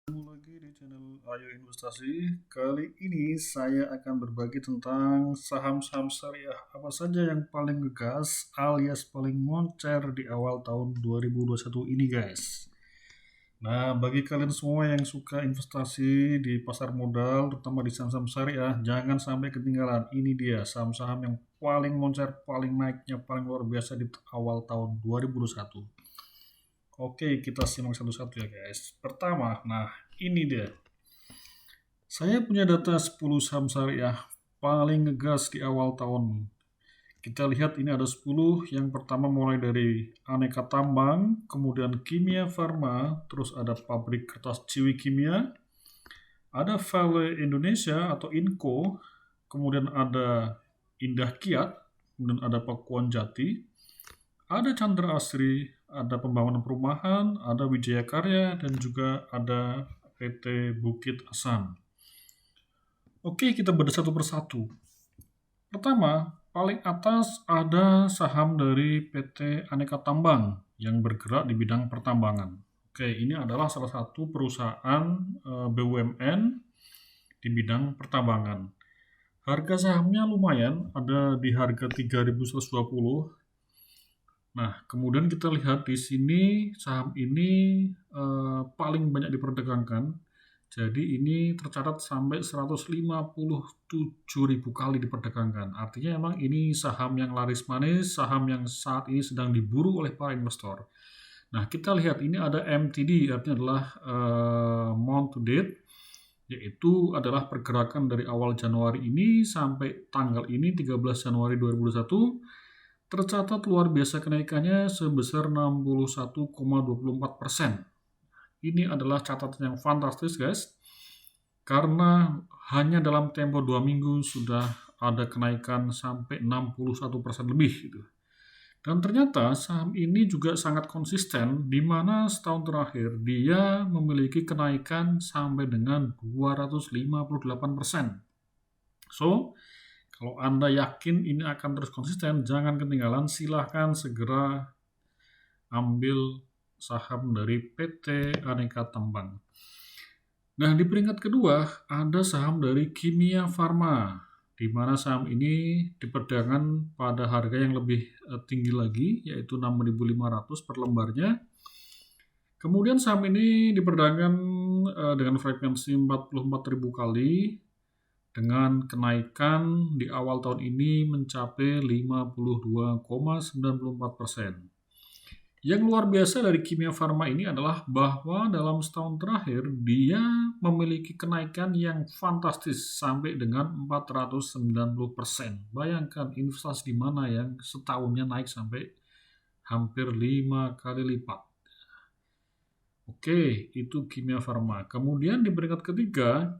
Ketemu lagi di channel Ayo Investasi. Kali ini saya akan berbagi tentang saham-saham syariah apa saja yang paling ngegas alias paling moncer di awal tahun 2021 ini, guys. Nah, bagi kalian semua yang suka investasi di pasar modal, terutama di saham-saham syariah, jangan sampai ketinggalan. Ini dia saham-saham yang paling moncer, paling naiknya, paling luar biasa di awal tahun 2021. Oke, kita simak satu-satu ya, guys. Pertama, nah ini dia. Saya punya data 10 saham syariah paling ngegas di awal tahun. Kita lihat ini ada 10. Yang pertama mulai dari Aneka Tambang, kemudian Kimia Farma, terus ada pabrik kertas Ciwi Kimia, ada Vale Indonesia atau Inco, kemudian ada Indah Kiat, kemudian ada Pakuan Jati, ada Chandra Asri, ada pembangunan perumahan, ada Wijaya Karya, dan juga ada PT Bukit Asam. Oke, kita bedah satu persatu. Pertama, paling atas ada saham dari PT Aneka Tambang yang bergerak di bidang pertambangan. Oke, ini adalah salah satu perusahaan BUMN di bidang pertambangan. Harga sahamnya lumayan, ada di harga 3.120. Nah, kemudian kita lihat di sini saham ini paling banyak diperdagangkan. Jadi ini tercatat sampai 157.000 kali diperdagangkan. Artinya memang ini saham yang laris manis, saham yang saat ini sedang diburu oleh para investor. Nah, kita lihat ini ada MTD, artinya adalah month to date, yaitu adalah pergerakan dari awal Januari ini sampai tanggal ini 13 Januari 2021. Tercatat luar biasa kenaikannya sebesar 61,24%. Ini adalah catatan yang fantastis, guys, karena hanya dalam tempo 2 minggu sudah ada kenaikan sampai 61% lebih gitu. Dan ternyata saham ini juga sangat konsisten, di mana setahun terakhir dia memiliki kenaikan sampai dengan 258%. So, kalau Anda yakin ini akan terus konsisten, jangan ketinggalan, silahkan segera ambil saham dari PT Aneka Tambang. Nah, di peringkat kedua ada saham dari Kimia Farma, di mana saham ini diperdagangkan pada harga yang lebih tinggi lagi, yaitu 6.500 per lembarnya. Kemudian saham ini diperdagangkan dengan frekuensi 44.000 kali, dengan kenaikan di awal tahun ini mencapai 52,94%. Yang luar biasa dari Kimia Farma ini adalah bahwa dalam setahun terakhir dia memiliki kenaikan yang fantastis sampai dengan 490%. Bayangkan investasi di mana yang setahunnya naik sampai hampir 5 kali lipat. Oke, itu Kimia Farma. Kemudian di peringkat ketiga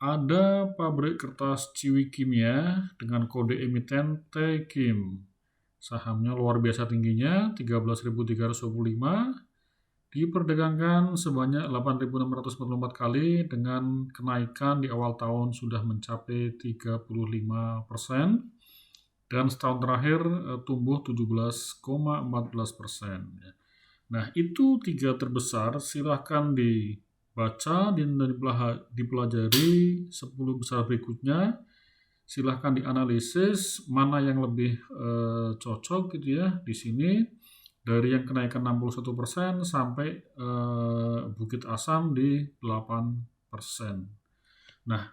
ada pabrik kertas Ciwi Kimia dengan kode emiten TKIM. Sahamnya luar biasa tingginya, 13.325, diperdagangkan sebanyak 8.644 kali dengan kenaikan di awal tahun sudah mencapai 35%, dan setahun terakhir tumbuh 17,14%. Nah, itu 3 terbesar, silahkan dibaca dan dipelajari 10 besar berikutnya. Silahkan dianalisis mana yang lebih cocok gitu ya di sini, dari yang kenaikan 61% sampai Bukit Asam di 8%. Nah,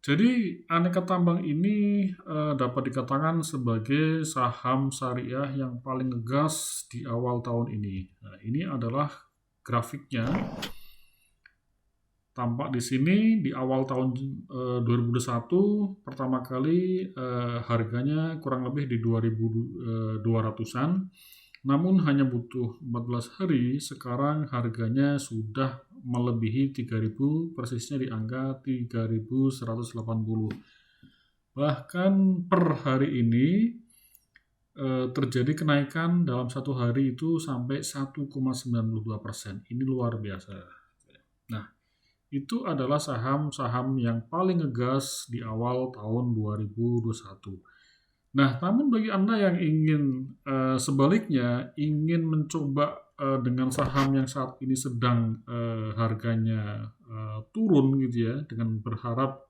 jadi Aneka Tambang ini dapat dikatakan sebagai saham syariah yang paling ngegas di awal tahun ini. Nah, ini adalah grafiknya. Tampak di sini di awal tahun 2021 pertama kali harganya kurang lebih di 2.200-an. Namun hanya butuh 14 hari, sekarang harganya sudah melebihi 3.000, persisnya di angka 3.180. Bahkan per hari ini terjadi kenaikan dalam satu hari itu sampai 1,92%. Ini luar biasa. Nah, itu adalah saham-saham yang paling ngegas di awal tahun 2021. Nah, namun bagi Anda yang ingin sebaliknya ingin mencoba dengan saham yang saat ini sedang harganya turun gitu ya, dengan berharap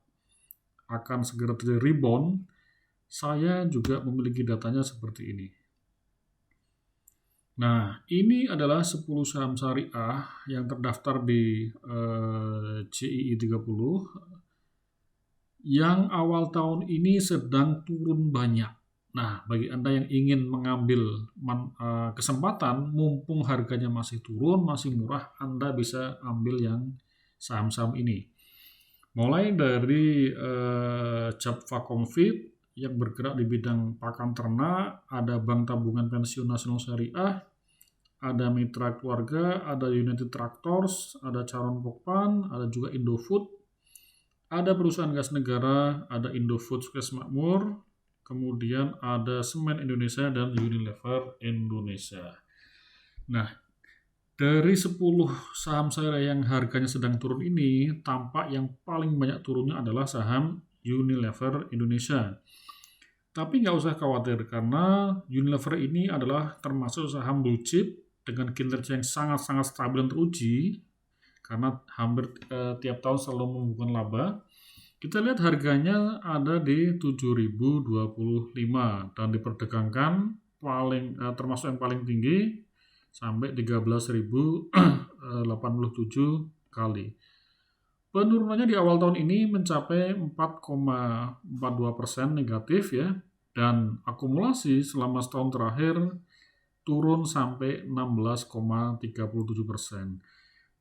akan segera terjadi rebound, saya juga memiliki datanya seperti ini. Nah, ini adalah 10 saham syariah yang terdaftar di CII 30 yang awal tahun ini sedang turun banyak. Nah, bagi Anda yang ingin mengambil kesempatan, mumpung harganya masih turun, masih murah, Anda bisa ambil yang saham-saham ini. Mulai dari Japfa Comfit yang bergerak di bidang pakan ternak, ada Bank Tabungan Pensiun Nasional Syariah, ada Mitra Keluarga, ada United Tractors, ada Charon Pokpan, ada juga Indofood, ada perusahaan gas negara, ada Indofood Sukses Makmur, kemudian ada Semen Indonesia dan Unilever Indonesia. Nah, dari 10 saham saya yang harganya sedang turun ini, tampak yang paling banyak turunnya adalah saham Unilever Indonesia. Tapi nggak usah khawatir karena Unilever ini adalah termasuk saham blue chip dengan kinerja yang sangat-sangat stabil dan teruji karena hampir tiap tahun selalu membukukan laba. Kita lihat harganya ada di 7.025 dan diperdagangkan termasuk yang paling tinggi sampai 13.087 kali. Penurunannya di awal tahun ini mencapai 4,42% negatif ya, dan akumulasi selama setahun terakhir turun sampai 16,37%.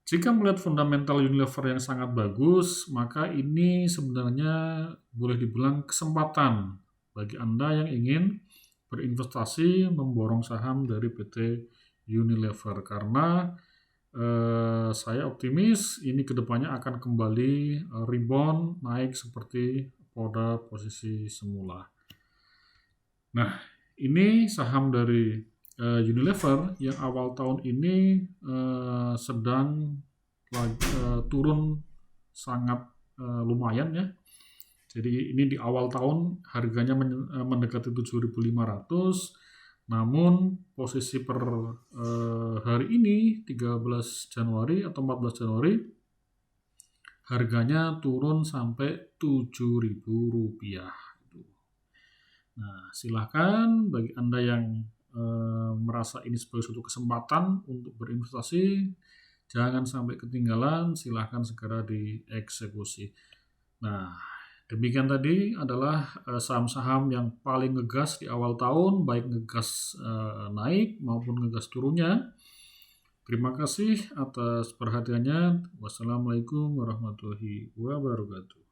Jika melihat fundamental Unilever yang sangat bagus, maka ini sebenarnya boleh dibilang kesempatan bagi Anda yang ingin berinvestasi memborong saham dari PT Unilever karena saya optimis ini kedepannya akan kembali rebound naik seperti pada posisi semula. Nah, ini saham dari Unilever yang awal tahun ini sedang turun sangat lumayan ya. Jadi ini di awal tahun harganya mendekati 7.500. Namun posisi per hari ini 13 Januari atau 14 Januari harganya turun sampai Rp7.000. Nah, silahkan bagi Anda yang merasa ini sebagai suatu kesempatan untuk berinvestasi, jangan sampai ketinggalan, silahkan segera dieksekusi. Nah, demikian tadi adalah saham-saham yang paling ngegas di awal tahun, baik ngegas naik maupun ngegas turunnya. Terima kasih atas perhatiannya. Wassalamualaikum warahmatullahi wabarakatuh.